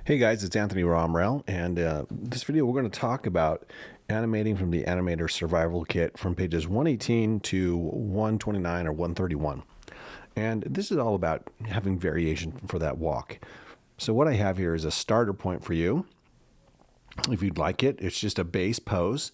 Hey guys, it's Anthony Romrell, and this video we're going to talk about animating from the Animator Survival Kit from pages 118 to 129 or 131. And this is all about having variation for that walk. So what I have here is a starter point for you. If you'd like it, it's just a base pose.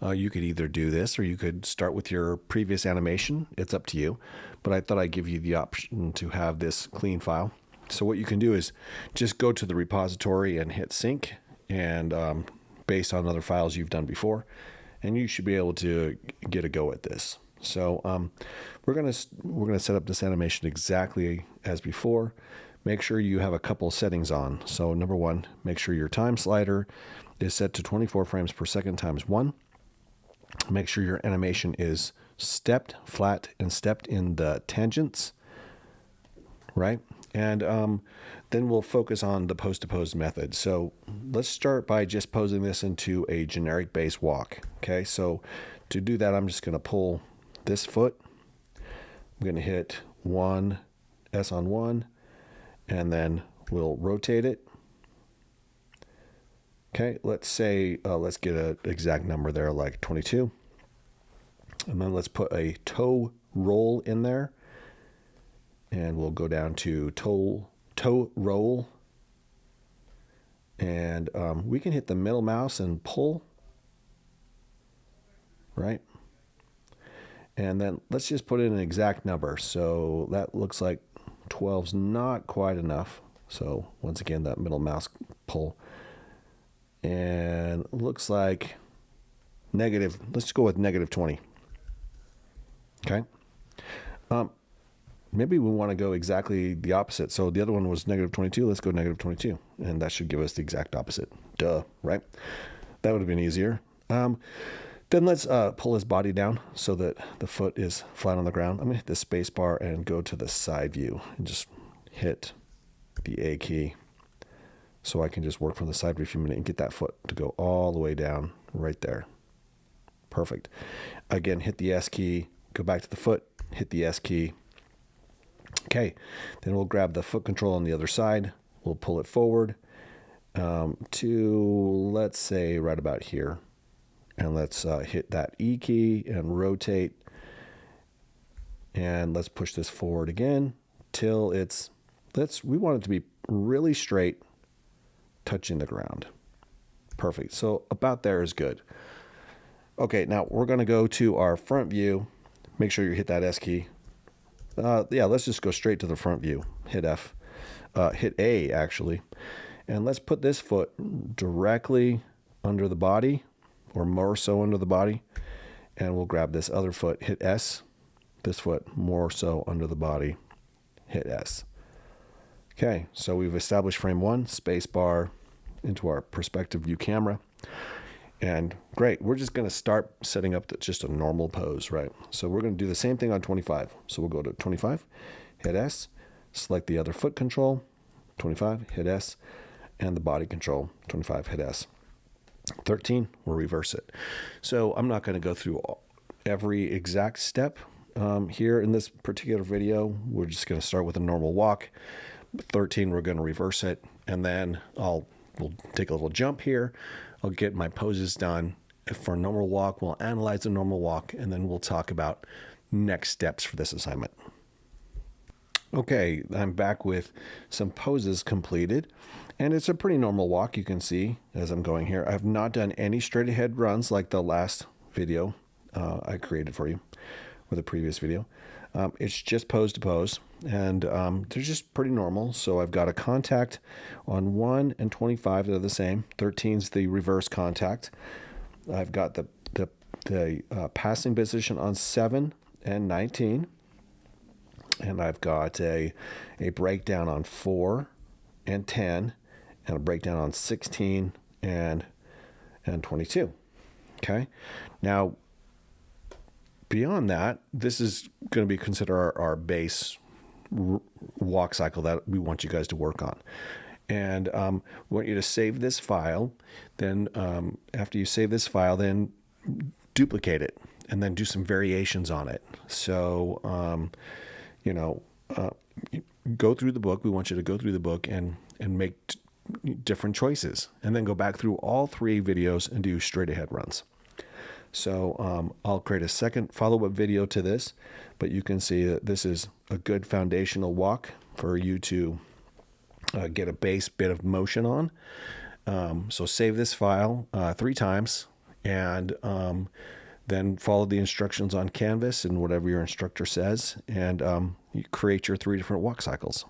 You could either do this or you could start with your previous animation. It's up to you. But I thought I'd give you the option to have this clean file. So what you can do is just go to the repository and hit sync, and based on other files you've done before, and you should be able to get a go at this. So we're gonna set up this animation exactly as before. Make sure you have a couple settings on. So number one, make sure your time slider is set to 24 frames per second times 1. Make sure your animation is stepped, flat, and stepped in the tangents, right? And then we'll focus on the pose-to-pose method. So let's start by just posing this into a generic base walk. Okay, so to do that, I'm just going to pull this foot. I'm going to hit S on 1, and then we'll rotate it. Okay, let's say, let's get an exact number there, like 22. And then let's put a toe roll in there. And we'll go down to toe roll. And we can hit the middle mouse and pull. Right? And then let's just put in an exact number. So that looks like 12's not quite enough. So once again, that middle mouse pull. And looks like negative, let's go with negative 20. Okay. Maybe we want to go exactly the opposite. So the other one was negative 22. Let's go negative 22. And that should give us the exact opposite. Duh, right? That would have been easier. Then let's pull his body down so that the foot is flat on the ground. I'm going to hit the space bar and go to the side view and just hit the A key. So I can just work from the side view for a minute and get that foot to go all the way down right there. Perfect. Again, hit the S key, go back to the foot, hit the S key. Okay, then we'll grab the foot control on the other side. We'll pull it forward to, let's say, right about here. And let's hit that E key and rotate. And let's push this forward again till we want it to be really straight, touching the ground. Perfect. So about there is good. Okay, now we're going to go to our front view. Make sure you hit that S key. Yeah, let's just go straight to the front view. Hit F. Hit A, actually. And let's put this foot directly under the body, or more so under the body. And we'll grab this other foot. Hit S. This foot more so under the body. Hit S. Okay, so we've established frame 1, space bar into our perspective view camera. And great, we're just going to start setting up just a normal pose, right? So we're going to do the same thing on 25. So we'll go to 25, hit S, select the other foot control, 25, hit S, and the body control, 25, hit S. 13, we'll reverse it. So I'm not going to go through every exact step here in this particular video. We're just going to start with a normal walk. 13, we're going to reverse it, and then we'll take a little jump here. I'll get my poses done. For a normal walk, we'll analyze the normal walk, and then we'll talk about next steps for this assignment. Okay, I'm back with some poses completed, and it's a pretty normal walk. You can see as I'm going here. I've not done any straight ahead runs like the last video I created for you, or the previous video. It's just pose to pose, and they're just pretty normal. So I've got a contact on 1 and 25. They're the same. 13 is the reverse contact. I've got the passing position on 7 and 19. And I've got a breakdown on 4 and 10, and a breakdown on 16 and 22. Okay. Now, beyond that, this is going to be considered our base walk cycle that we want you guys to work on. And we want you to save this file. Then after you save this file, then duplicate it and then do some variations on it. So, go through the book. We want you to go through the book and make different choices, and then go back through all 3 videos and do straight ahead runs. So I'll create a second follow-up video to this, but you can see that this is a good foundational walk for you to get a base bit of motion on. So save this file 3 times, and then follow the instructions on Canvas and whatever your instructor says, and you create your 3 different walk cycles.